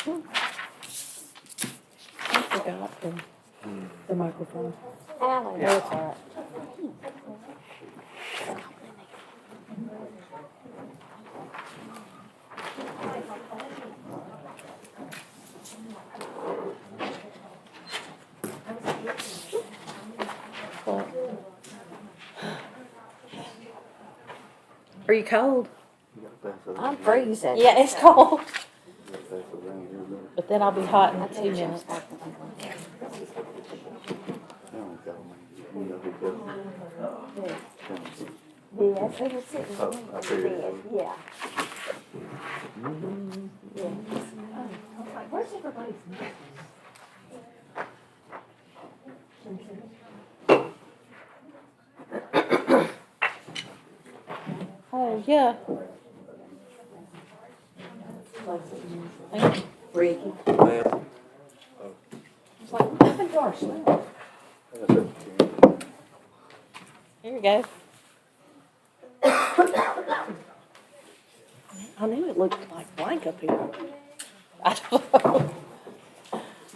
I forgot the microphone. Alan. No, it's all right. What? Are you cold? I'm freezing. Yeah, it's cold. But then I'll be hot in 2 minutes. Yes, he was sitting on the bed, yeah. Where's everybody's name? Oh, yeah. Thank you. Ricky. Ma'am. It's like, open door, smell. Here you go. I knew it looked like blank up here. I don't know.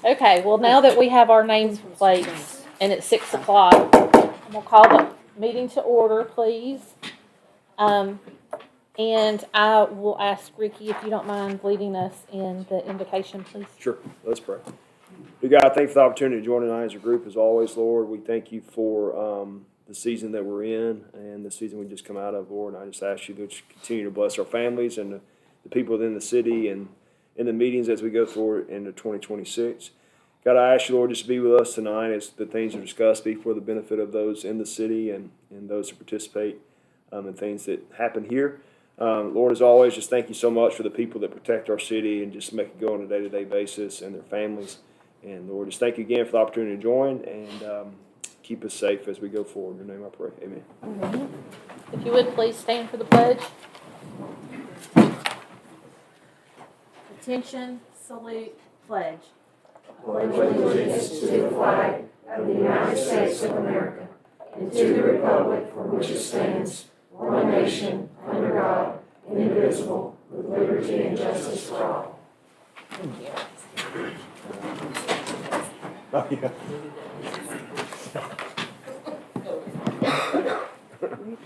Okay, well, now that we have our names placed and it's 6 o'clock, I'm gonna call the meeting to order, please. And I will ask Ricky if you don't mind leading us in the invocation, please. Sure, let's pray. Dear God, thank you for the opportunity to join tonight as a group. As always, Lord, we thank you for the season that we're in and the season we just come out of, Lord. And I just ask you to continue to bless our families and the people within the city and in the meetings as we go forward into 2026. God, I ask you, Lord, just to be with us tonight as the things are discussed be for the benefit of those in the city and those who participate in things that happen here. Lord, as always, just thank you so much for the people that protect our city and just make it go on a day-to-day basis and their families. And Lord, just thank you again for the opportunity to join and keep us safe as we go forward. In your name I pray. Amen. If you would, please stand for the pledge. Attention, salute, pledge. Pledge allegiance to the flag of the United States of America and to the republic for which it stands, one nation, under God, indivisible, with liberty and justice for all. Oh, yeah.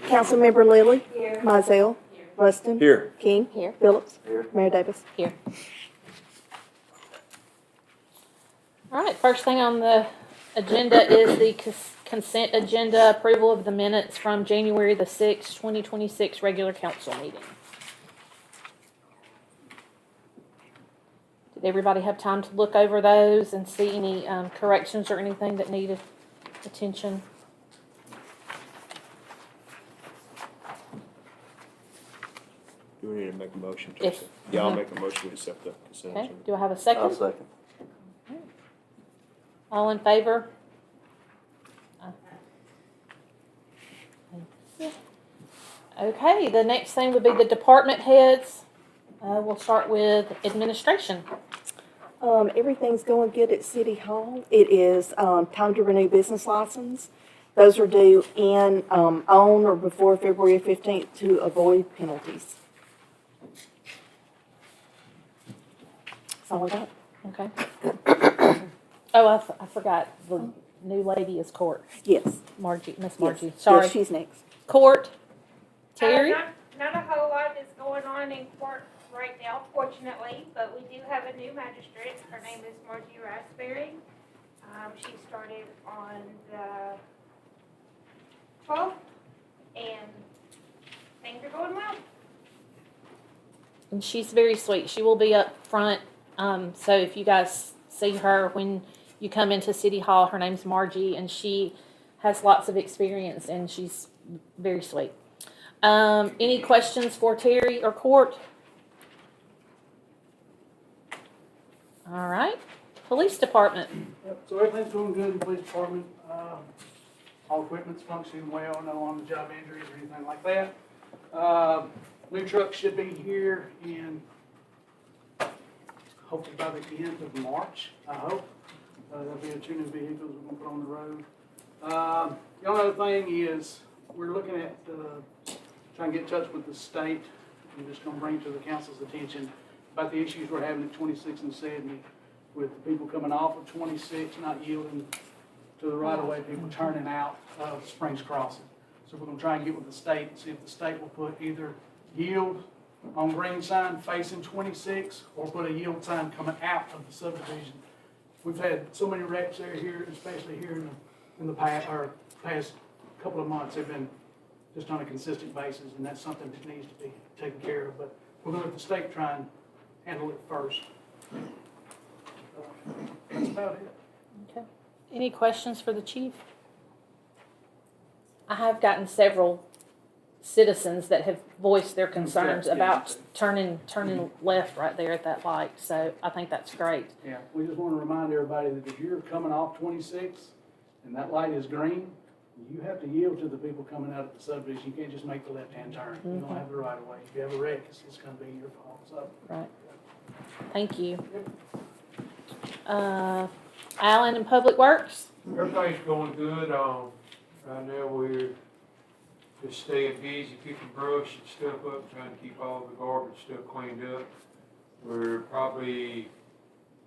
Councilmember Lilly. Mizell. Rustin. Here. King. Here. Phillips. Here. Mayor Davis. Here. All right, first thing on the agenda is the consent agenda, approval of the minutes from January the 6th, 2026 regular council meeting. Did everybody have time to look over those and see any corrections or anything that needed attention? Do we need to make a motion to If- accept? Yeah, I'll make a motion to accept the consent Okay, agenda. do I have a second? second. All in favor? Okay, the next thing would be the department heads. We'll start with administration. Everything's going good at City Hall. It is time to renew business license. Those are due in on or before February 15th to avoid penalties. That's all I got. Okay. Oh, I forgot, the new lady is Court. Yes. Margie, Miss Yes. Margie, sorry. Yes, she's next. Court, Terry? Not a whole lot is going on in court right now, fortunately, but we do have a new magistrate. Her name is Margie Raspberry. She started on the 12th, and things are going well. And she's very sweet. She will be up front. So if you guys see her when you come into City Hall, her name's Margie, and she has lots of experience, and she's very sweet. Any questions for Terry or Court? All right. Police Department. Yep, so everything's going good in the police department. All equipment's functioning well, no on-the-job injuries or anything like that. New truck should be here in hopefully by the end of March, I hope. There'll be 2 new vehicles we're gonna put on the road. The only other thing is, we're looking at trying to get in touch with the state. I'm just gonna bring to the council's attention. about the issues we're having at 26 and 70 with the people coming off of 26, not yielding to the right-of-way, people turning out of Springs Crossing. So we're gonna try and get with the state and see if the state will put either yield on green sign facing 26 or put a yield sign coming out of the subdivision. We've had so many wrecks there here, especially here in the past couple of months. They've been just on a consistent basis, and that's something that needs to be taken care of. But we're gonna let the state try and handle it first. That's about it. Okay. Any questions for the chief? I have gotten several citizens that have voiced their concerns Yeah. about turning left right there at that light, so I think that's great. Yeah, we just want to remind everybody that if you're coming off 26 and that light is green, you have to yield to the people coming out of the subdivision. You can't just make the left-hand turn. You don't have the right of way. If you have a wreck, it's going to be your fault, so. Right. Thank you. Alan in Public Works? Everything's going good. Right now we're just staying busy, picking brush and stuff up, trying to keep all the garbage stuff cleaned up. We're probably,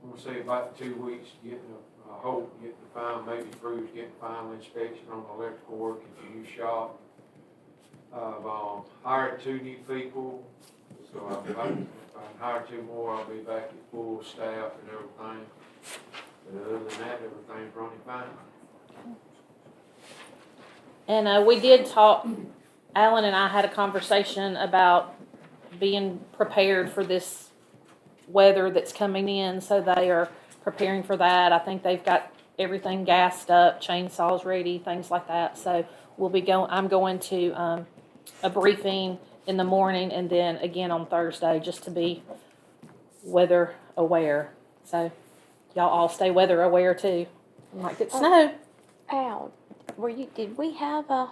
I'm gonna say about 2 weeks getting getting the final, maybe Bruce getting final inspection on the electrical work at the new shop. I've hired 2 new people, so if I can hire 2 more, I'll be back at full staff and everything. But other than that, everything's running fine. And we did talk, Alan and I had a conversation about being prepared for this weather that's coming in, so they are preparing for that. I think they've got everything gassed up, chainsaws ready, things like that. So I'm going to a briefing in the morning and then again on Thursday just to be weather aware. So y'all all stay weather aware too. It might get snow. Al, did we have a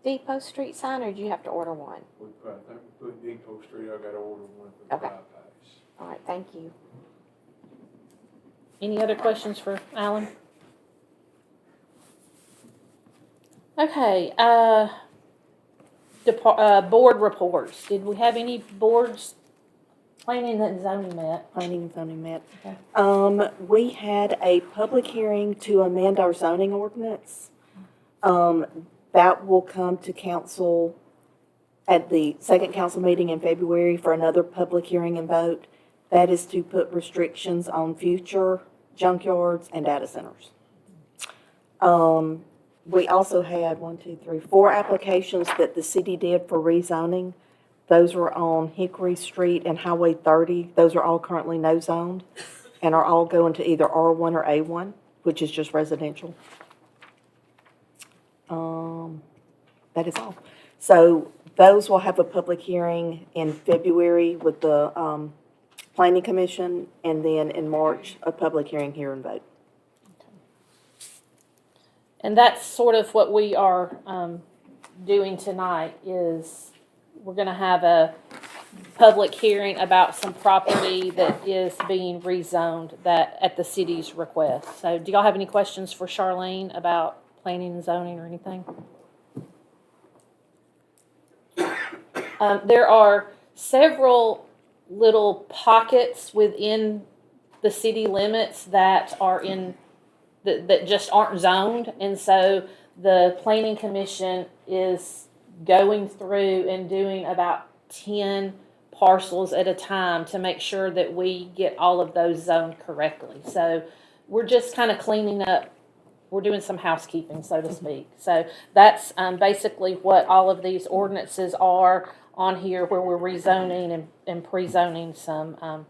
Depot Street sign, or did you have to order one? I think we put Depot Street, I gotta order one for the Okay. bypass. All right, thank you. Any other questions for Alan? Okay, board reports. Did we have any boards? Planning and zoning met. Planning and zoning met. Okay. We had a public hearing to amend our zoning ordinance. That will come to council at the second council meeting in February for another public hearing and vote. That is to put restrictions on future junkyards and data centers. We also had 4 applications that the city did for rezoning. Those were on Hickory Street and Highway 30. Those are all currently no zoned and are all going to either R1 or A1, which is just residential. That is all. So those will have a public hearing in February with the Planning Commission, and then in March, a public hearing here and vote. And that's sort of what we are doing tonight is we're going to have a public hearing about some property that is being rezoned that at the city's request. So do y'all have any questions for Charlene about planning and zoning or anything? There are several little pockets within the city limits that are that just aren't zoned, and so the planning commission is going through and doing about 10 parcels at a time to make sure that we get all of those zoned correctly. So we're just kind of cleaning up, we're doing some housekeeping, so to speak. So that's basically what all of these ordinances are on here, where we're rezoning and pre-zoning some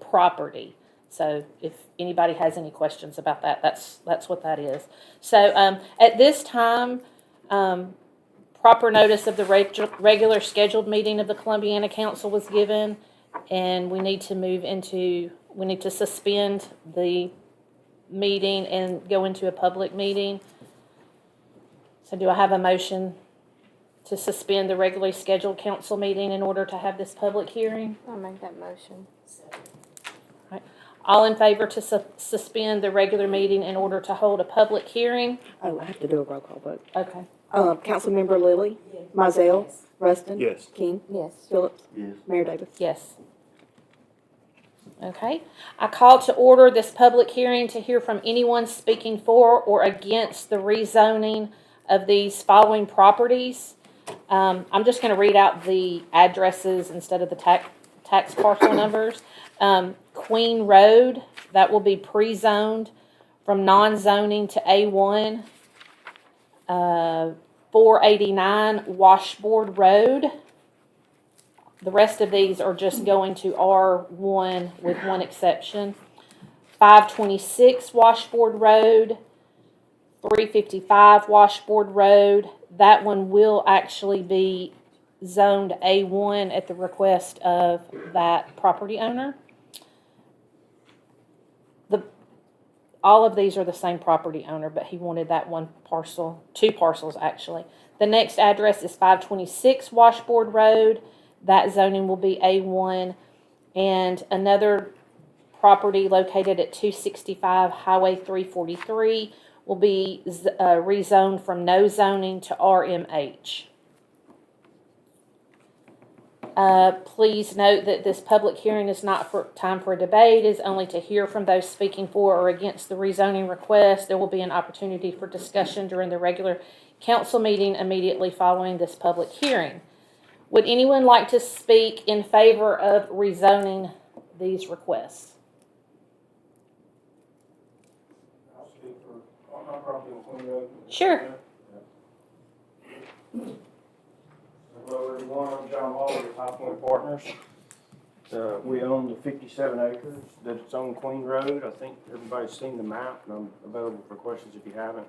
property. So if anybody has any questions about that, that's what that is. So at this time, proper notice of the regular scheduled meeting of the Columbiana Council was given, and we need to suspend the meeting and go into a public meeting. So do I have a motion to suspend the regularly scheduled council meeting in order to have this public hearing? I'll make that motion. All in favor to suspend the regular meeting in order to hold a public hearing? Oh, I have to do a roll call vote. Okay. Councilmember Lilly? Mizell? Rustin? Yes. King? Yes. Phillips? Yes. Mayor Davis? Yes. Okay. I call to order this public hearing to hear from anyone speaking for or against the rezoning of these following properties. I'm just going to read out the addresses instead of the tax parcel numbers. Queen Road, that will be pre-zoned from non-zoning to A1. 489 Washboard Road. The rest of these are just going to R1 with one exception. 526 Washboard Road, 355 Washboard Road. That one will actually be zoned A1 at the request of that property owner. All of these are the same property owner, but he wanted that one parcel, 2 parcels actually. The next address is 526 Washboard Road. That zoning will be A1. And another property located at 265 Highway 343 will be rezoned from no zoning to RMH. Please note that this public hearing is not for time for a debate, it is only to hear from those speaking for or against the rezoning request. There will be an opportunity for discussion during the regular council meeting immediately following this public hearing. Would anyone like to speak in favor of rezoning these requests? I'll speak for, on my property on Queen Road. Sure. Hello, everyone. I'm John Hall with High Point Partners. We own the 57 acres that's on Queen Road. I think everybody's seen the map, and I'm available for questions if you haven't.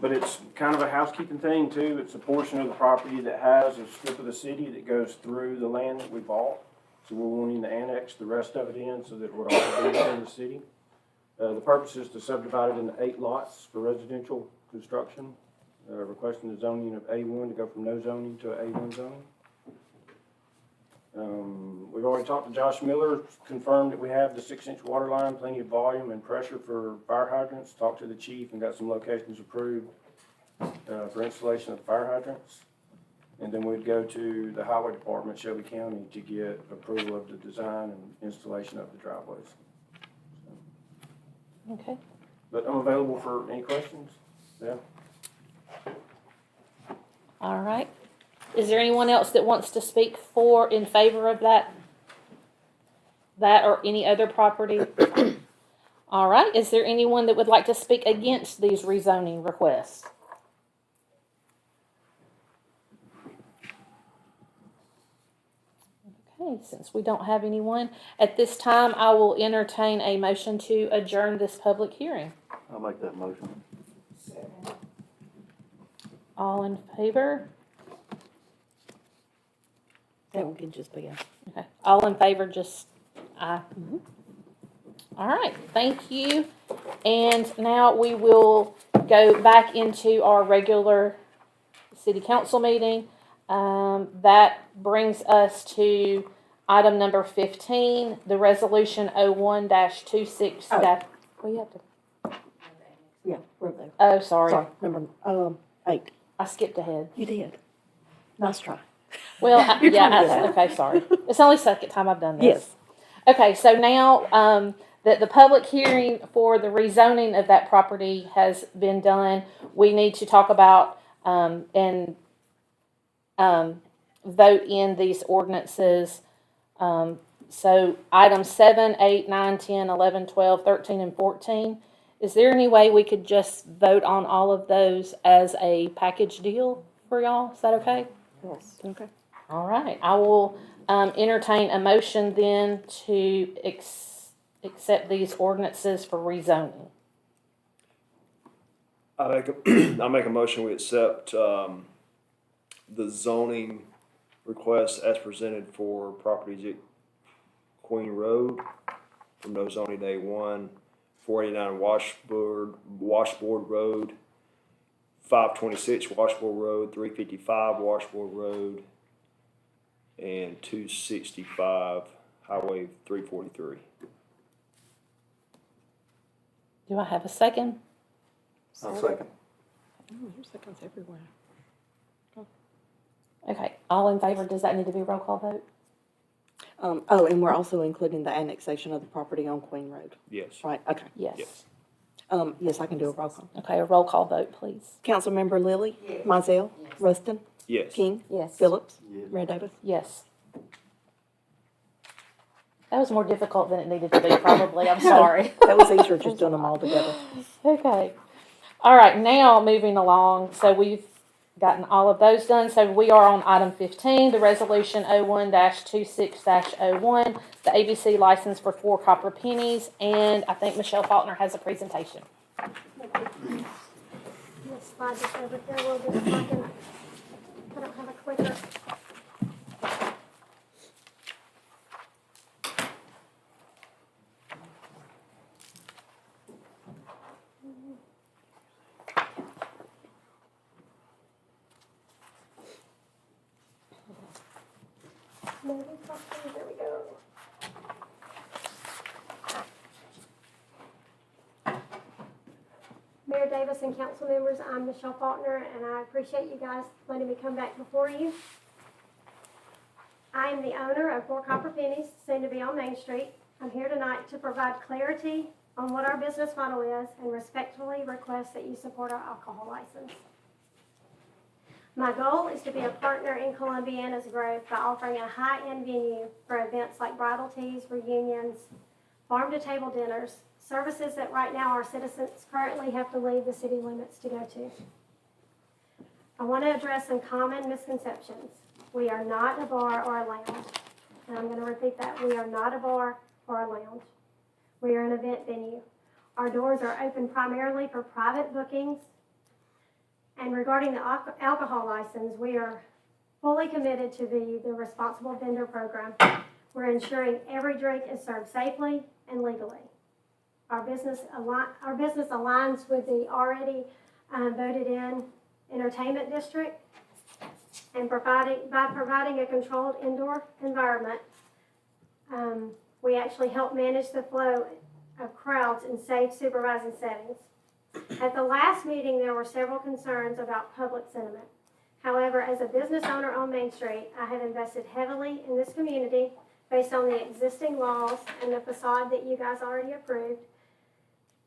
But it's kind of a housekeeping thing, too. It's a portion of the property that has a strip of the city that goes through the land that we bought. So we're wanting to annex the rest of it in so that it would all be within the city. The purpose is to subdivide it into 8 lots for residential construction. Requesting the zoning of A1 to go from no zoning to A1 zoning. We've already talked to Josh Miller, confirmed that we have the 6-inch water line, plenty of volume and pressure for fire hydrants. Talked to the chief and got some locations approved for installation of fire hydrants. And then we'd go to the highway department, Shelby County, to get approval of the design and installation of the driveways. Okay. But I'm available for any questions. Yeah. All right. Is there anyone else that wants to speak for, in favor of that or any other property? All right. Is there anyone that would like to speak against these rezoning requests? Okay, since we don't have anyone, at this time, I will entertain a motion to adjourn this public hearing. I'll make that motion. All in favor? That one can just be a. Okay. All in favor, just aye. All right, thank you. And now we will go back into our regular city council meeting. That brings us to item number 15, the resolution 01-26. Oh. Well, you have to. Yeah, we're there. Oh, sorry. Sorry, number 8. I skipped ahead. You did. Nice try. Well, You're yeah, trying to get okay, sorry. It's only the second time I've done this. Yes. Okay, so now that the public hearing for the rezoning of that property has been done, we need to talk about and vote in these ordinances. So items 7, 8, 9, 10, 11, 12, 13, and 14. Is there any way we could just vote on all of those as a package deal for y'all? Is that okay? Yes. Okay. All right, I will entertain a motion then to accept these ordinances for rezoning. I make a motion we accept the zoning request as presented for properties at Queen Road from no zoning to A1, 489 Washboard Road, 526 Washboard Road, 355 Washboard Road, and 265 Highway 343. Do I have a second? I'll second. There's seconds everywhere. Okay, all in favor, does that need to be a roll call vote? And we're also including the annexation of the property on Queen Road, Yes. right? Okay. Yes. Yes. Yes, I can do a roll call. Okay, a roll call vote, please. Councilmember Lilly? Mizell? Rustin? Yes. King? Yes. Phillips? Yes. Mayor Davis? Yes. That was more difficult than it needed to be, probably. I'm sorry. That was easier just doing them all together. Okay. All right, now moving along. So we've gotten all of those done. So we are on item 15, the resolution 01-26-01, the ABC license for 4 copper pennies. And I think Michelle Faulkner has a presentation. Let's slide this over here a little bit so I can, I don't have a clicker. There we go. Mayor Davis and council members, I'm Michelle Faulkner, and I appreciate you guys letting me come back before you. I am the owner of 4 Copper Pennies, soon to be on Main Street. I'm here tonight to provide clarity on what our business model is and respectfully request that you support our alcohol license. My goal is to be a partner in Columbiana's growth by offering a high-end venue for events like bridal teas, reunions, farm-to-table dinners, services that right now our citizens currently have to leave the city limits to go to. I want to address some common misconceptions. We are not a bar or a lounge. And I'm going to repeat that. We are not a bar or a lounge. We are an event venue. Our doors are open primarily for private bookings. And regarding the alcohol license, we are fully committed to the responsible vendor program. We're ensuring every drink is served safely and legally. Our business aligns with the already voted in entertainment district, and by providing a controlled indoor environment, we actually help manage the flow of crowds in safe supervising settings. At the last meeting, there were several concerns about public sentiment. However, as a business owner on Main Street, I have invested heavily in this community based on the existing laws and the facade that you guys already approved.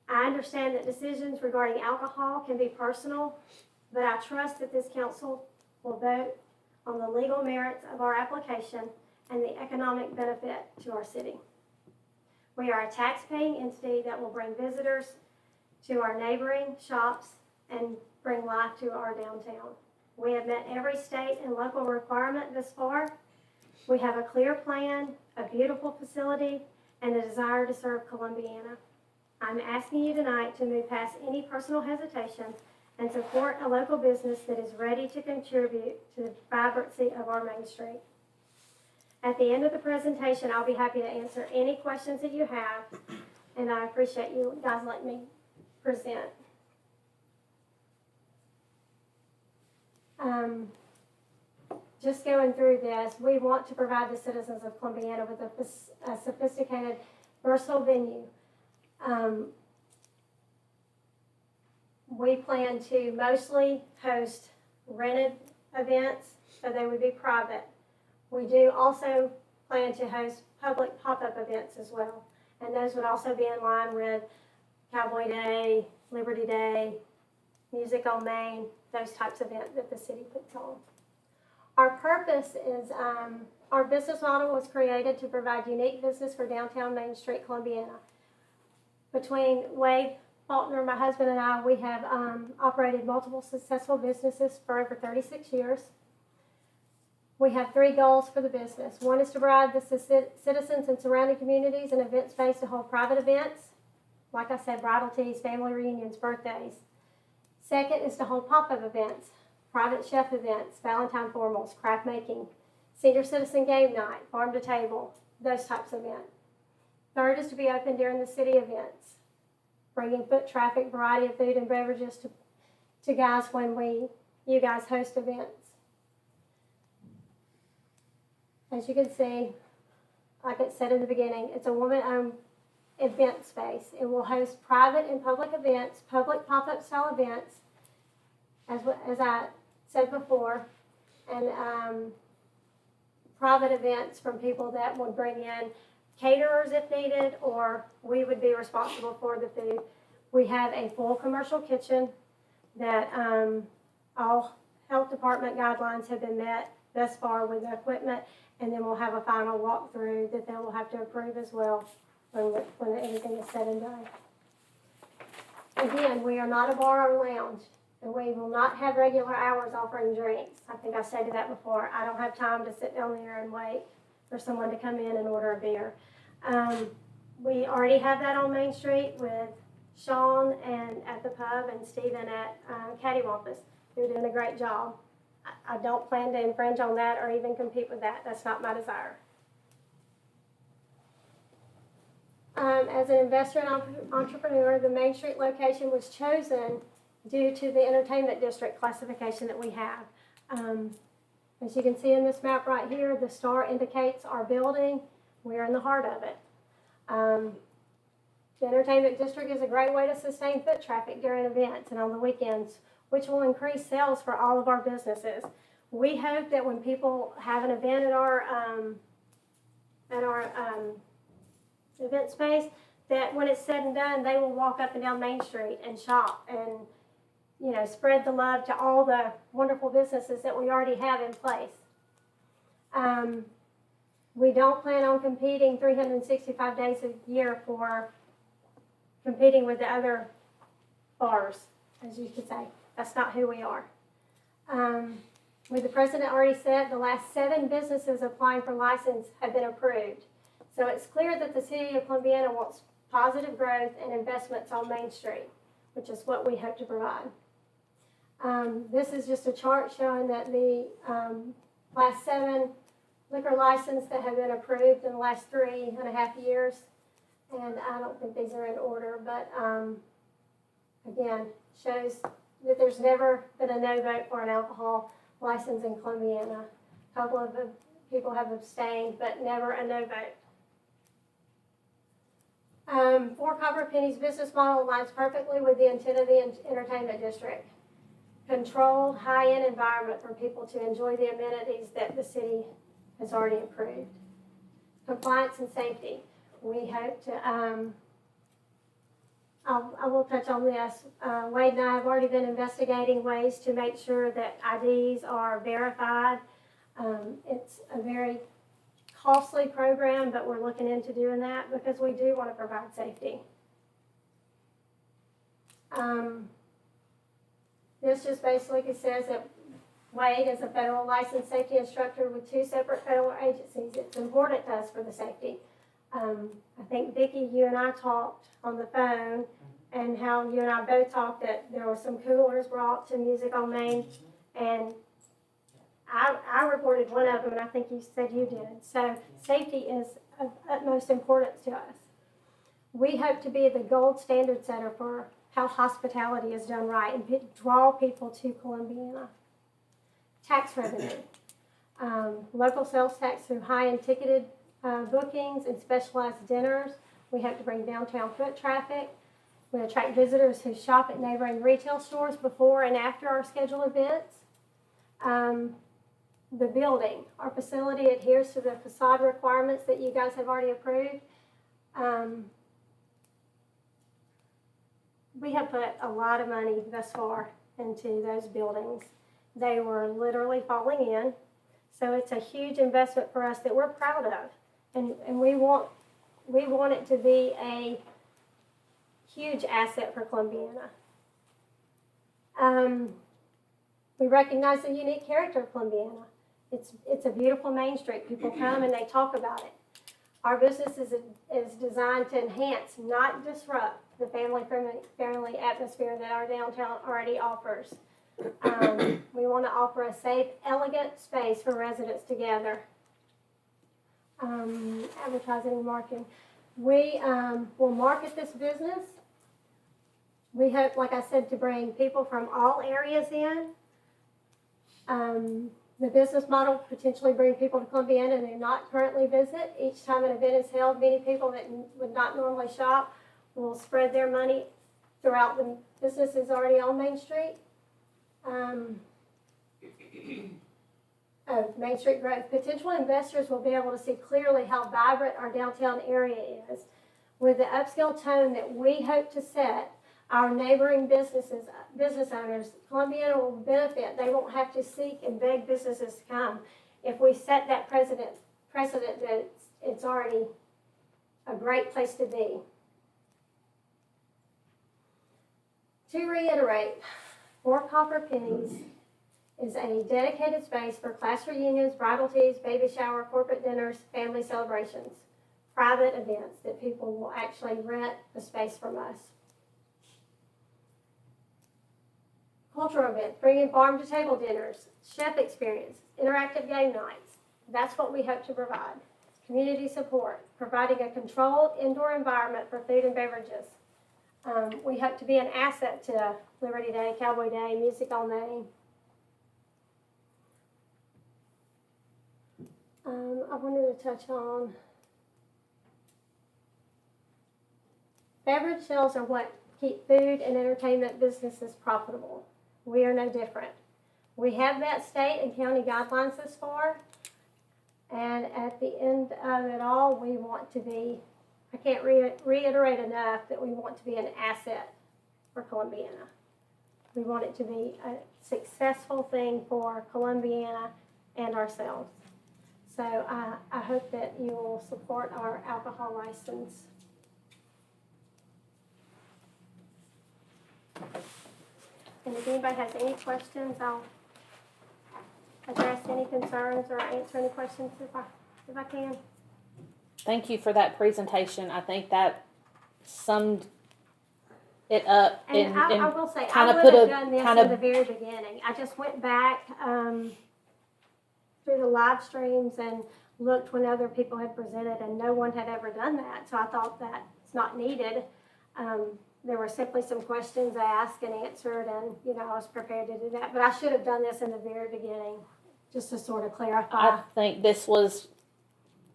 I understand that decisions regarding alcohol can be personal, but I trust that this council will vote on the legal merits of our application and the economic benefit to our city. We are a tax-paying entity that will bring visitors to our neighboring shops and bring life to our downtown. We have met every state and local requirement thus far. We have a clear plan, a beautiful facility, and a desire to serve Columbiana. I'm asking you tonight to move past any personal hesitation and support a local business that is ready to contribute to the vibrancy of our Main Street. At the end of the presentation, I'll be happy to answer any questions that you have, and I appreciate you guys letting me present. Just going through this, we want to provide the citizens of Columbiana with a sophisticated, versatile venue. We plan to mostly host rented events, so they would be private. We do also plan to host public pop-up events as well, and those would also be in line with Cowboy Day, Liberty Day, Music on Main, those types of events that the city puts on. Our purpose is, our business model was created to provide unique business for downtown Main Street, Columbiana. Between Wade Faulkner, my husband, and I, we have operated multiple successful businesses for over 36 years. We have 3 goals for the business. One is to provide the citizens and surrounding communities an event space to hold private events, like I said, bridal teas, family reunions, birthdays. Second is to hold pop-up events, private chef events, Valentine formals, craft making, senior citizen game night, farm to table, those types of events. Third is to be open during the city events, bringing foot traffic, variety of food and beverages to guys when you guys host events. As you can see, like it said in the beginning, it's a woman-owned event space. It will host private and public events, public pop-up style events, as I said before, and private events from people that would bring in caterers if needed, or we would be responsible for the food. We have a full commercial kitchen that all health department guidelines have been met thus far with the equipment, and then we'll have a final walkthrough that they will have to approve as well when everything is said and done. Again, we are not a bar or lounge, and we will not have regular hours offering drinks. I think I stated that before. I don't have time to sit down there and wait for someone to come in and order a beer. We already have that on Main Street with Sean and at the pub and Stephen at Cattywampus. They're doing a great job. I don't plan to infringe on that or even compete with that. That's not my desire. As an investor and entrepreneur, the Main Street location was chosen due to the entertainment district classification that we have. As you can see in this map right here, the star indicates our building. We're in the heart of it. The entertainment district is a great way to sustain foot traffic during events and on the weekends, which will increase sales for all of our businesses. We hope that when people have an event at our event space, that when it's said and done, they will walk up and down Main Street and shop and, you know, spread the love to all the wonderful businesses that we already have in place. We don't plan on competing 365 days a year for competing with the other bars, as you could say. That's not who we are. With the president already said, the last 7 businesses applying for license have been approved. So it's clear that the city of Columbiana wants positive growth and investments on Main Street, which is what we hope to provide. This is just a chart showing that the last 7 liquor licenses that have been approved in the last 3.5 years. And I don't think these are in order, but again, shows that there's never been a no vote for an alcohol license in Columbiana. A couple of the people have abstained, but never a no vote. Four Copper Penny's business model aligns perfectly with the intent of the entertainment district. Controlled, high-end environment for people to enjoy the amenities that the city has already approved. Compliance and safety. We hope to, I will touch on this. Wade and I have already been investigating ways to make sure that IDs are verified. It's a very costly program, but we're looking into doing that because we do want to provide safety. This just basically says that Wade is a federal licensed safety instructor with 2 separate federal agencies. It's important to us for the safety. I think Vicki, you and I talked on the phone, and how you and I both talked that there were some coolers brought to Music on Main, and I reported one of them, and I think you said you did. So safety is of utmost importance to us. We hope to be the gold standard setter for how hospitality is done right and draw people to Columbiana. Tax revenue. Local sales tax through high-end ticketed bookings and specialized dinners. We hope to bring downtown foot traffic. We attract visitors who shop at neighboring retail stores before and after our scheduled events. The building. Our facility adheres to the facade requirements that you guys have already approved. We have put a lot of money thus far into those buildings. They were literally falling in. So it's a huge investment for us that we're proud of. And we want it to be a huge asset for Columbiana. We recognize the unique character of Columbiana. It's a beautiful Main Street. People come and they talk about it. Our business is designed to enhance, not disrupt, the family-friendly atmosphere that our downtown already offers. We want to offer a safe, elegant space for residents to gather. Advertising and marketing. We will market this business. We hope, like I said, to bring people from all areas in. The business model potentially bring people to Columbiana and do not currently visit. Each time an event is held, many people that would not normally shop will spread their money throughout the businesses already on Main Street. of Main Street growth. Potential investors will be able to see clearly how vibrant our downtown area is. With the upscale tone that we hope to set, our neighboring business owners, Columbiana will benefit. They won't have to seek and beg businesses to come. If we set that precedent that it's already a great place to be. To reiterate, 4 Copper Pennies is a dedicated space for class reunions, bridal teas, baby shower, corporate dinners, family celebrations, private events that people will actually rent the space from us. Cultural events, bringing farm to table dinners, chef experience, interactive game nights. That's what we hope to provide. Community support, providing a controlled indoor environment for food and beverages. We hope to be an asset to Liberty Day, Cowboy Day, Music All Day. I wanted to touch on beverage sales are what keep food and entertainment businesses profitable. We are no different. We have met state and county guidelines this far, and at the end of it all, we want to be, I can't reiterate enough that we want to be an asset for Columbiana. We want it to be a successful thing for Columbiana and ourselves. So I hope that you will support our alcohol license. And if anybody has any questions, I'll address any concerns or answer any questions if I can. Thank you for that presentation. I think that summed it up And I will say, I kinda would put have a- done this kinda- in the very beginning. I just went back through the live streams and looked when other people had presented, and no one had ever done that. So I thought that it's not needed. There were simply some questions asked and answered, and, I was prepared to do that. But I should have done this in the very beginning, just to sort of clarify. I think this was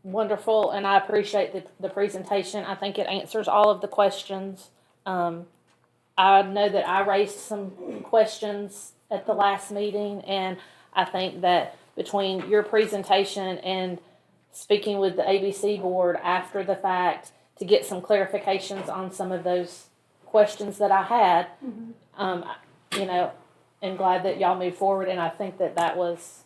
wonderful, and I appreciate the presentation. I think it answers all of the questions. I know that I raised some questions at the last meeting, and I think that between your presentation and speaking with the ABC board after the fact to get some clarifications on some of those questions that I had, and glad that y'all moved forward, and I think that was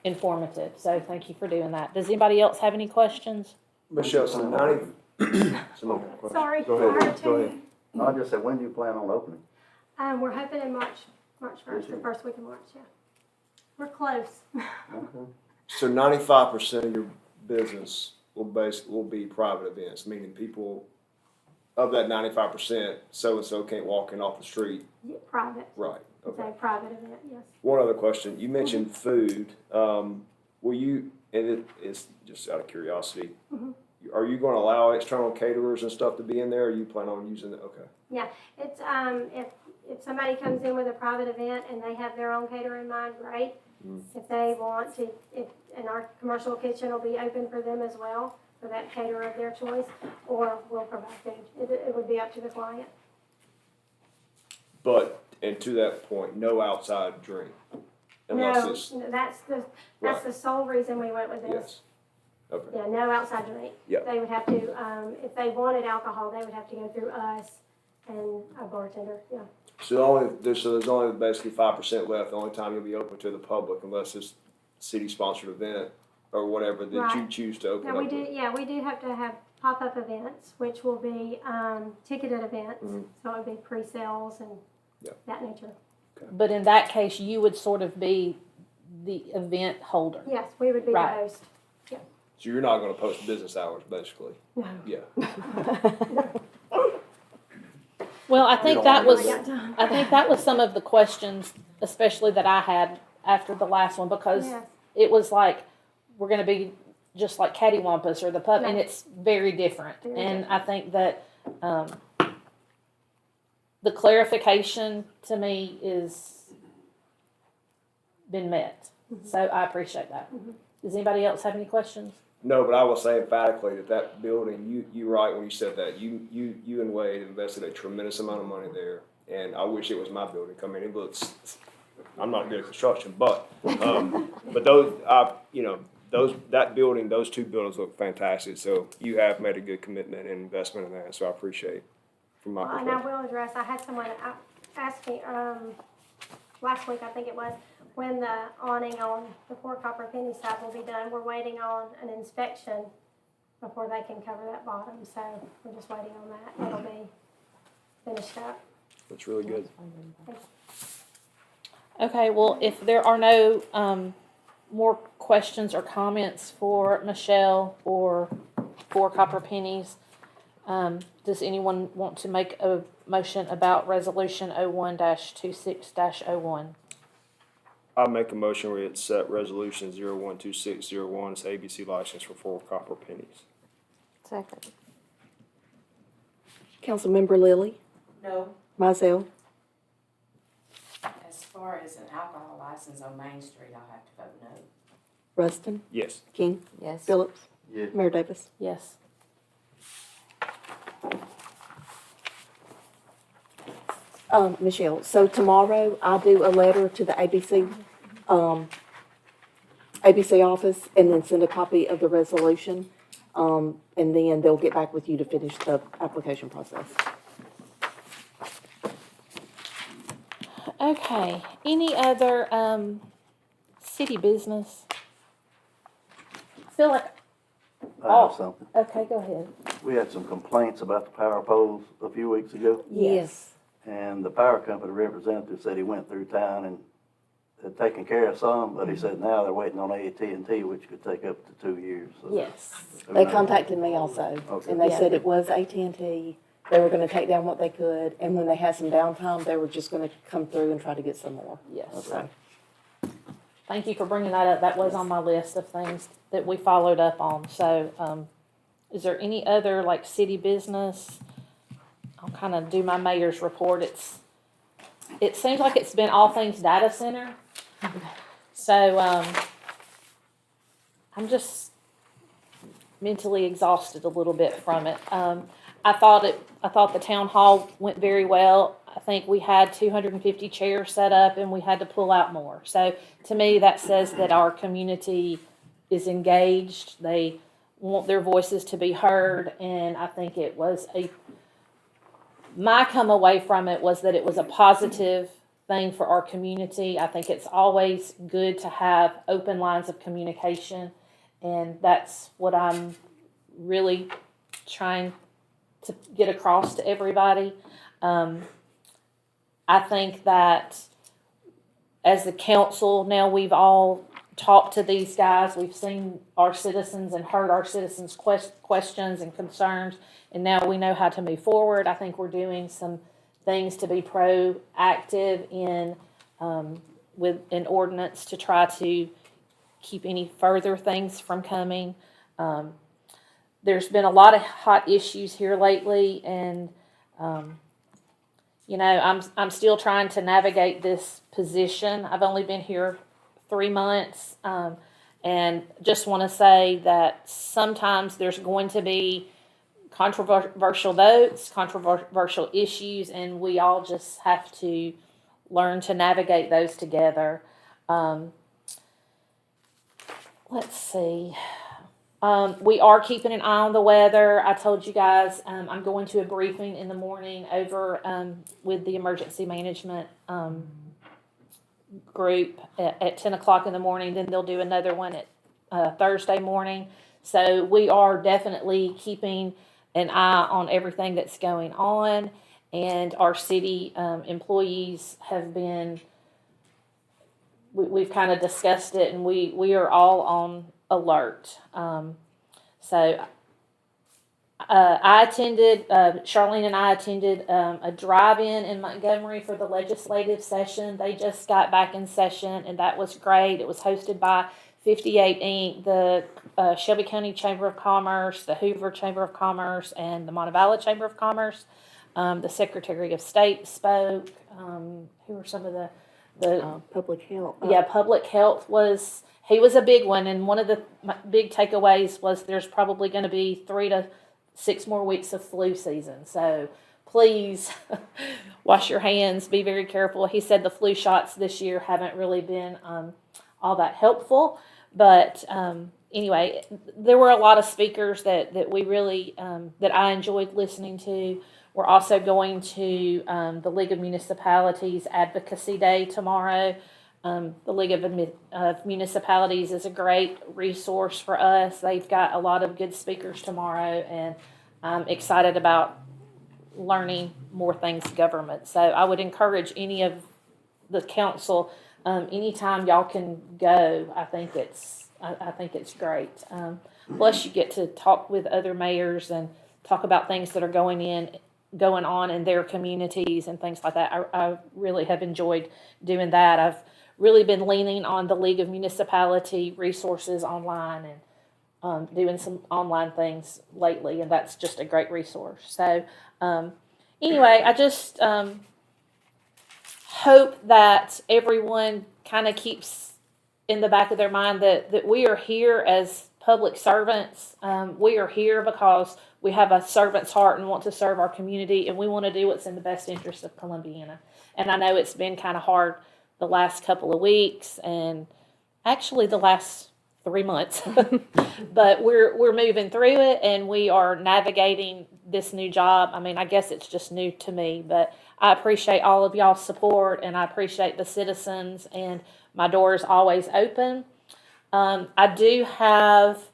informative. So thank you for doing that. Does anybody else have any questions? Michelle, so 90, someone have a question? Sorry. Go ahead, go ahead. I just said, when do you plan on opening? We're hoping in March 1st, the first week of March, yeah. We're close. Okay. So 95% of your business will be private events, meaning people of that 95%, so-and-so can't walk in off the street. Yeah, private. Right, It's okay. a private event, yes. One other question. You mentioned food. Will you, and it's just out of curiosity, are you going to allow external caterers and stuff to be in there, or you plan on using it? Okay. Yeah, it's, if somebody comes in with a private event and they have their own caterer in mind, great. If they want to, and our commercial kitchen will be open for them as well, for that caterer of their choice, or we'll provide food. It would be up to the client. But, and to that point, no outside drink. Unless it's, No, that's the Right. sole reason we went with this. yes. Okay. Yeah, no outside drink. Yeah. They would have to, if they wanted alcohol, they would have to go through us and a bartender, yeah. So there's only basically 5% left, the only time you'll be open to the public unless it's city-sponsored event or whatever that you Right. choose to open Now, up with. we do have to have pop-up events, which will be, ticketed events. Mhm. So it would be pre-sales and Yeah. that nature. But in that case, you would sort of be the event holder. Yes, we would be the Right. host. So you're not gonna post business hours, basically? No. Yeah. Well, I think that was, I got time. I think that was some of the questions, especially that I had after the last one, because Yes. it was like, we're gonna be just like cattywampus or the pub, and Right. it's very different. Very And I think that, the clarification to me is been met. So I appreciate that. Does anybody else have any questions? No, but I will say emphatically that building, you're right when you said that. You and Wade invested a tremendous amount of money there, and I wish it was my building. I mean, it looks I'm not good at construction, but that building, those two buildings look fantastic. So you have made a good commitment and investment in that. So I appreciate it from my Well, and I perspective. will address, I had someone ask me, last week, I think it was, when the awning on the Four Copper Penny side will be done. We're waiting on an inspection before they can cover that bottom, so we're just waiting on that. It'll be finished up. That's really good. Okay, well, if there are no more questions or comments for Michelle or for Copper Pennies, does anyone want to make a motion about Resolution 01-26-01? I'll make a motion where it set resolution 012601 as ABC license for 4 Copper Pennies. Second. Councilmember Lilly, No, Mizell, as far as an alcohol license on Main Street, I'll have to vote no. Rustin, Yes. King, Yes. Phillips, Yeah. Mayor Davis. Yes. Michelle, so tomorrow I'll do a letter to the ABC office and then send a copy of the resolution. And then they'll get back with you to finish the application process. Okay, any other city business? I feel like, I have something. okay, go ahead. We had some complaints about the power poles a few weeks ago, Yes. and the power company representative said he went through town and had taken care of some, but he said now they're waiting on AT&T, which could take up to 2 years. So Yes. who They knows? contacted me also, Okay. and they Yeah. said it was AT&T. They were gonna take down what they could, and when they had some downtime, they were just gonna come through and try to get some more. Yes. So, Thank you for bringing that up. That was on my list of things that we followed up on. So, is there any other like city business? I'll kind of do my mayor's report. It seems like it's been all things data center. So, I'm just mentally exhausted a little bit from it. I thought the town hall went very well. I think we had 250 chairs set up and we had to pull out more. So to me, that says that our community is engaged. They want their voices to be heard. And I think it was my come away from it was that it was a positive thing for our community. I think it's always good to have open lines of communication. And that's what I'm really trying to get across to everybody. I think that as the council, now we've all talked to these guys, we've seen our citizens and heard our citizens' questions and concerns, and now we know how to move forward. I think we're doing some things to be proactive in with an ordinance to try to keep any further things from coming. There's been a lot of hot issues here lately, and I'm still trying to navigate this position. I've only been here 3 months, and just want to say that sometimes there's going to be controversial votes, controversial issues, and we all just have to learn to navigate those together. Let's see. We are keeping an eye on the weather. I told you guys I'm going to a briefing in the morning over with the emergency management group at 10 o'clock in the morning. Then they'll do another one at Thursday morning. So we are definitely keeping an eye on everything that's going on. And our city employees have been, we've kind of discussed it, and we are all on alert. So I attended, Charlene and I attended a drive-in in Montgomery for the legislative session. They just got back in session, and that was great. It was hosted by 58 Inc., the Shelby County Chamber of Commerce, the Hoover Chamber of Commerce, and the Montevallo Chamber of Commerce. The Secretary of State spoke. Who were some of the public health. Public health he was a big one, and one of the big takeaways was there's probably going to be 3 to 6 more weeks of flu season. So please wash your hands, be very careful. He said the flu shots this year haven't really been all that helpful, but anyway, there were a lot of speakers that we really that I enjoyed listening to. We're also going to the League of Municipalities Advocacy Day tomorrow. The League of Municipalities is a great resource for us. They've got a lot of good speakers tomorrow, and I'm excited about learning more things government. So I would encourage any of the council, anytime y'all can go, I think it's great. Plus you get to talk with other mayors and talk about things that are going on in their communities and things like that. I really have enjoyed doing that. I've really been leaning on the League of Municipality resources online and doing some online things lately, and that's just a great resource. So anyway, I just hope that everyone kind of keeps in the back of their mind that we are here as public servants. We are here because we have a servant's heart and want to serve our community, and we want to do what's in the best interest of Columbiana. And I know it's been kind of hard the last couple of weeks, and actually the last 3 months, but we're moving through it, and we are navigating this new job. I mean, I guess it's just new to me, but I appreciate all of y'all's support, and I appreciate the citizens, and my door is always open. I do have,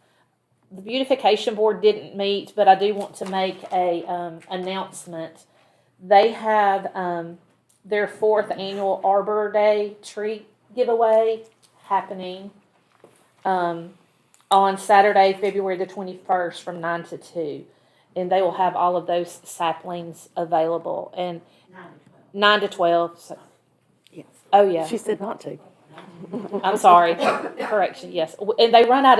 the beautification board didn't meet, but I do want to make a announcement. They have their 4th annual Arbor Day tree giveaway happening on Saturday, February the 21st from 9 to 2. And they will have all of those saplings available. And 9 to 12. So, Yes. oh, yeah. She said not to. I'm sorry. Correction, yes. And they run out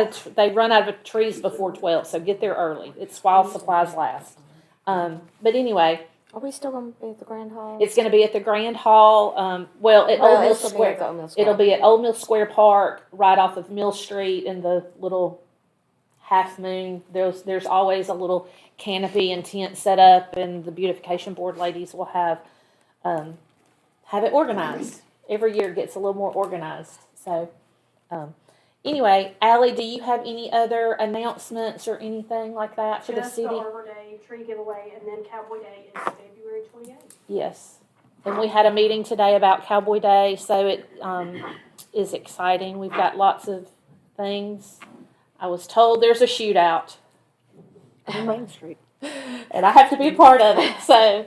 of trees before 12, so get there early. It's while supplies last. But anyway, Are we still going to be at the Grand Hall? it's going to be at the Grand Hall. At Old Mill this will be at Square. the Old Mill Square. It'll be at Old Mill Square Park, right off of Mill Street, in the little half moon. There's always a little canopy and tent set up, and the beautification board ladies will have it organized. Every year it gets a little more organized. So, anyway, Allie, do you have any other announcements or anything like that for the Just city? the Arbor Day tree giveaway, and then Cowboy Day is February 28th. Yes. And we had a meeting today about Cowboy Day, so it is exciting. We've got lots of things. I was told there's a shootout, On Main Street. and I have to be a part of it. So,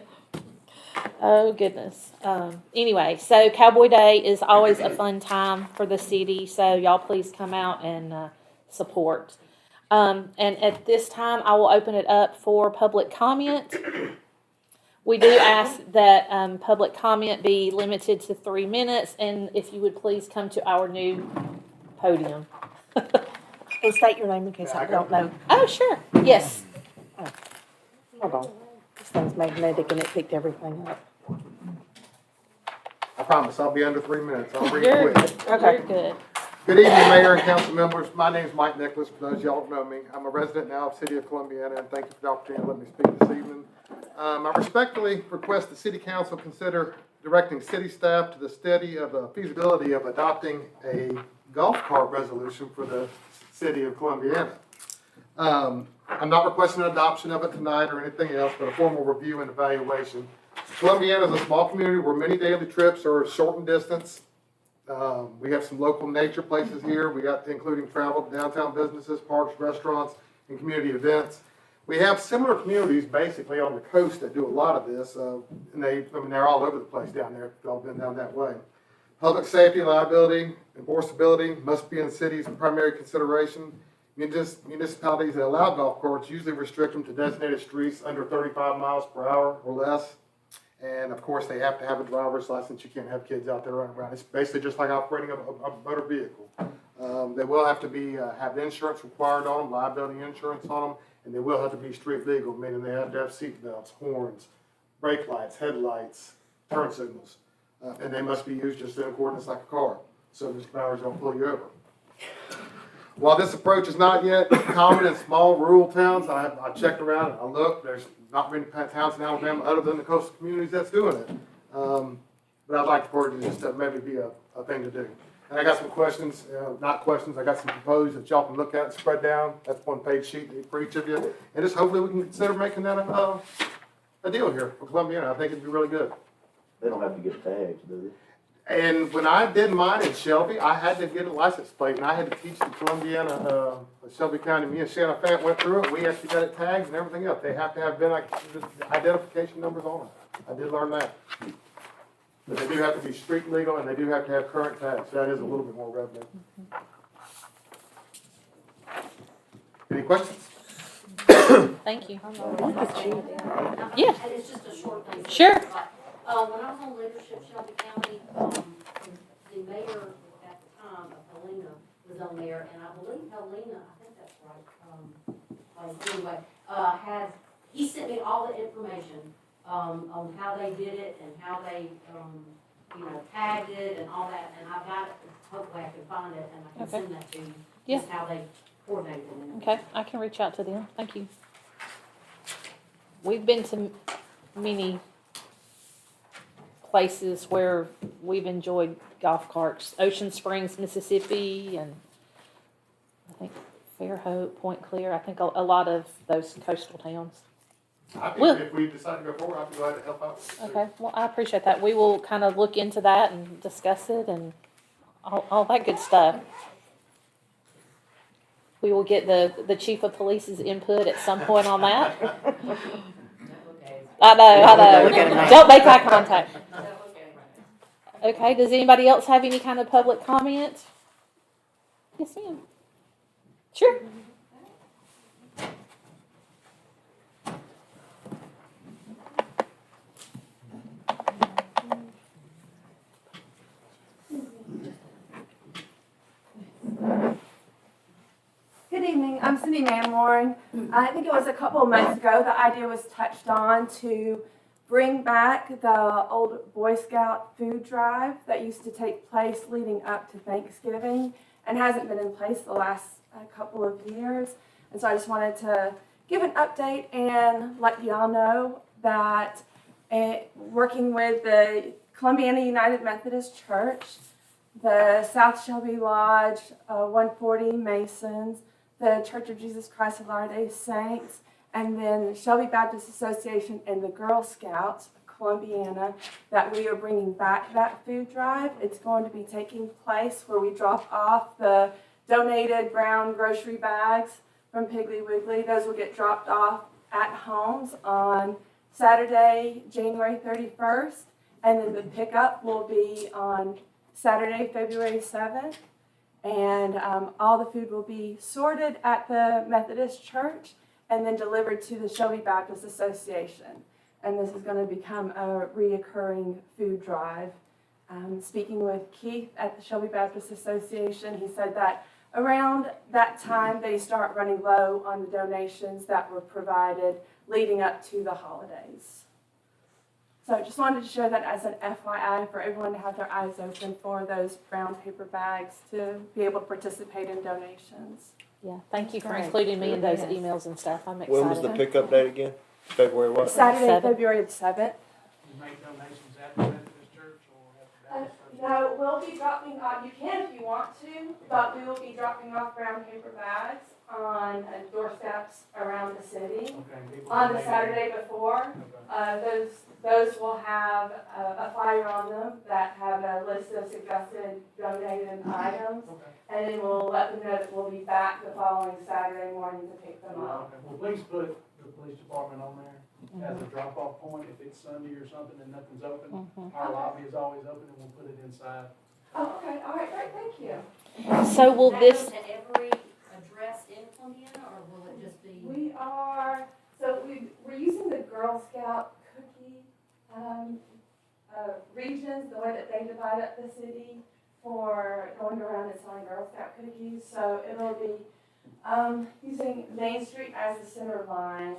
oh goodness. Anyway, so Cowboy Day is always a fun time for the city. So y'all please come out and support. And at this time, I will open it up for public comment. We do ask that public comment be limited to 3 minutes, and if you would please come to our new podium. And state your name in case I don't know. Oh, sure. Yes. Hold on. This thing's magnetic and it picked everything up. I promise I'll be under 3 minutes. I'll read You're quick. good. Okay. You're good. Good evening, Mayor and council members. My name is Mike Nicholas, for those of y'all who know me. I'm a resident now of the City of Columbiana, and thank you for the opportunity to let me speak this evening. I respectfully request the City Council consider directing city staff to the study of the feasibility of adopting a golf cart resolution for the City of Columbiana. I'm not requesting an adoption of it tonight or anything else, but a formal review and evaluation. Columbiana is a small community where many daily trips are short in distance. We have some local nature places here. We got including travel, downtown businesses, parks, restaurants, and community events. We have similar communities basically on the coast that do a lot of this, and they're all over the place down there. They've all been down that way. Public safety, liability, enforceability must be in the city's primary consideration. Municipalities that allow golf carts usually restrict them to designated streets under 35 miles per hour or less. And of course, they have to have a driver's license. You can't have kids out there running around. It's basically just like operating a motor vehicle. They will have to have insurance required on them, liability insurance on them, and they will have to be street legal, meaning they have to have seat belts, horns, brake lights, headlights, turn signals. And they must be used just in accordance like a car, so Mr. Bowers don't pull you over. While this approach is not yet common in small rural towns, I checked around and I looked, there's not many towns in Alabama other than the coastal communities that's doing it. But I'd like for it to just maybe be a thing to do. And I got some questions, not questions, I got some proposed that y'all can look at and spread down. That's one-page sheet for each of you. And just hopefully we can consider making that a deal here for Columbiana. I think it'd be really good. They don't have to get tags, do they? And when I did mine in Shelby, I had to get a license plate, and I had to teach the Columbiana, Shelby County, me and Shannon Fant went through it. We actually got it tags and everything else. They have to have identification numbers on it. I did learn that. But they do have to be street legal, and they do have to have current tags. That is a little bit more revenue. Any questions? Thank you. Yeah. And it's just a short thing. Sure. When I was on leadership Shelby County, the mayor at the time of Helena was on there, and I believe Helena, I think that's right, anyway, he sent me all the information, on how they did it and how they, tagged it and all that, and I've got it, hopefully I can find it and I can Okay. send that to you. Yeah. Just how they coordinated it. Okay, I can reach out to them. Thank you. We've been to many places where we've enjoyed golf carts. Ocean Springs, Mississippi, and I think Fairhope, Point Clear. I think a lot of those coastal towns. I think Well- if we decide to go forward, I'd be glad to help out. Okay, well, I appreciate that. We will kind of look into that and discuss it and all that good stuff. We will get the chief of police's input at some point on that. I know. Don't make eye contact. Okay, does anybody else have any kind of public comment? Yes, ma'am. Sure. Good evening, I'm Cindy Manmoran. I think it was a couple of months ago, the idea was touched on to bring back the old Boy Scout food drive that used to take place leading up to Thanksgiving and hasn't been in place the last couple of years. And so I just wanted to give an update and let y'all know that working with the Columbiana United Methodist Church, the South Shelby Lodge, 140 Masons, the Church of Jesus Christ of Latter-day Saints, and then the Shelby Baptist Association and the Girl Scouts of Columbiana, that we are bringing back that food drive. It's going to be taking place where we drop off the donated brown grocery bags from Piggly Wiggly. Those will get dropped off at homes on Saturday, January 31st, and then the pickup will be on Saturday, February 7th. And all the food will be sorted at the Methodist Church and then delivered to the Shelby Baptist Association. And this is going to become a reoccurring food drive. Speaking with Keith at the Shelby Baptist Association, he said that around that time they start running low on the donations that were provided leading up to the holidays. So I just wanted to share that as an FYI for everyone to have their eyes open for those brown paper bags to be able to participate in donations. Yeah, thank you for Great. including me in those Yes. emails and stuff. I'm excited. When was the pickup date again? February what? Saturday, 7th. February the 7th. You make donations at the Methodist Church or at the Baptist Church? No, we'll be dropping off, you can if you want to, but we will be dropping off brown paper bags on doorsteps around the city. Okay, people On the donate. Saturday before, Okay. those will have a flyer on them that have a list of suggested donated items. Okay. And then we'll let them know that we'll be back the following Saturday morning to pick them up. Okay, well, please put the police department on there as a drop-off point. If it's Sunday or something and nothing's open, our lobby is always open and we'll put it inside. Oh, okay, all right, great, thank you. So will That this, goes to every address in Columbiana, or will it just be? We're using the Girl Scout cookie, regions, the way that they divide up the city for going around and selling Girl Scout cookies. So it'll be, using Main Street as the center line,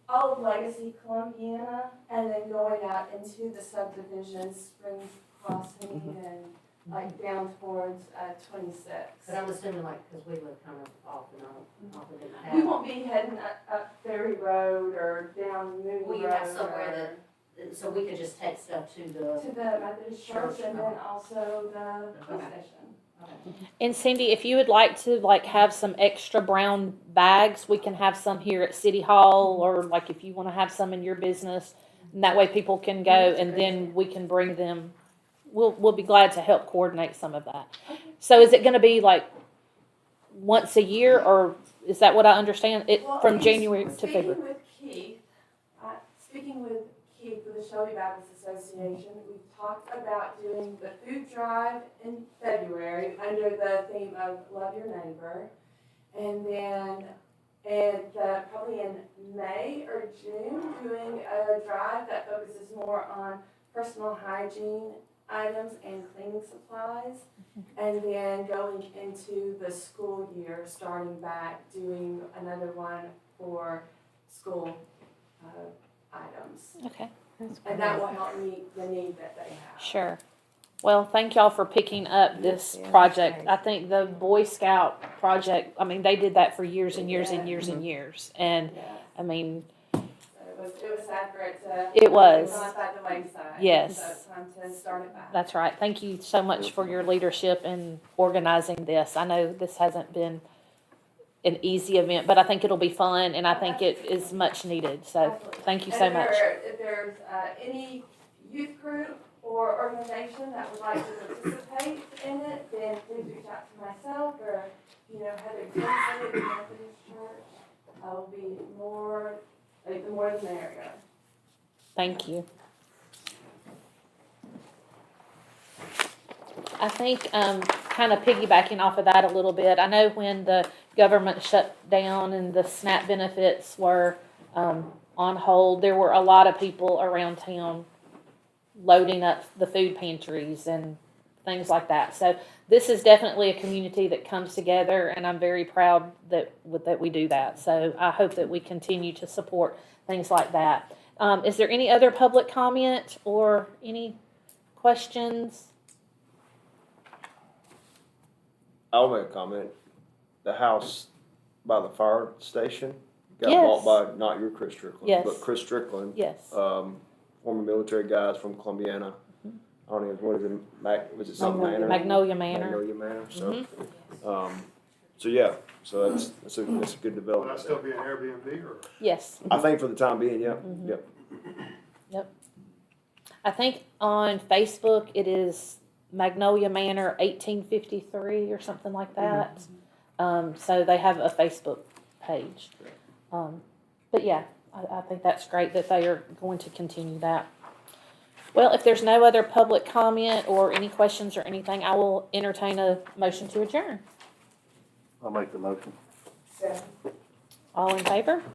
all of Legacy, Columbiana, and then going out into the subdivisions, Springs Crossing and like down towards, 26. But I'm assuming like, cause we live kind of off and on, off of the We path. won't be heading up Ferry Road or down Mooney Road. Will you have somewhere or that, so we could just take stuff to the, to the Methodist Church and then also the police Okay. station. And Cindy, if you would like to like have some extra brown bags, we can have some here at City Hall, or like if you want to have some in your business, and that way people can go, and then we can bring them. We'll be glad to help coordinate some of that. So is it going to be like once a year, or is that what I understand? It Well, from okay, January to speaking February. with Keith, speaking with Keith with the Shelby Baptist Association, we've talked about doing the food drive in February under the theme of Love Your Neighbor. And then, probably in May or June, doing a drive that focuses more on personal hygiene items and cleaning supplies. And then going into the school year, starting back, doing another one for school items. Okay. And that will help meet the need that they have. Sure. Well, thank y'all for picking up this project. I think the Boy Scout project, I mean, they did that for years and years and years and years. And, Yeah. I mean, So it was sad for it to. It was. Gone by the wayside. Yes. So it's time to start it back. that's right. Thank you so much for your leadership in organizing this. I know this hasn't been an easy event, but I think it'll be fun, and I think it is much needed. So Absolutely. thank you And so much. if there's any youth group or organization that would like to participate in it, then please reach out to myself or, Heather Tinsley at the Methodist Church. I will be the more the merrier. Thank you. I think, kind of piggybacking off of that a little bit, I know when the government shut down and the SNAP benefits were, on hold, there were a lot of people around town loading up the food pantries and things like that. So this is definitely a community that comes together, and I'm very proud that we do that. So I hope that we continue to support things like that. Is there any other public comment or any questions? I'll make a comment. The house by the fire station got Yes. bought by, not your Chris Strickland, Yes. but Chris Strickland. Yes. Former military guys from Columbiana. I don't even, what is it, was it something Manor? Magnolia Manor. Magnolia Manor, so yeah, so that's a good Will development. that still be an Airbnb or? Yes. I think for the time being, yep, yep. I think on Facebook it is Magnolia Manor 1853 or something like that. So they have a Facebook page. But yeah, I think that's great that they are going to continue that. Well, if there's no other public comment or any questions or anything, I will entertain a motion to adjourn. I'll make the motion. So. All in favor?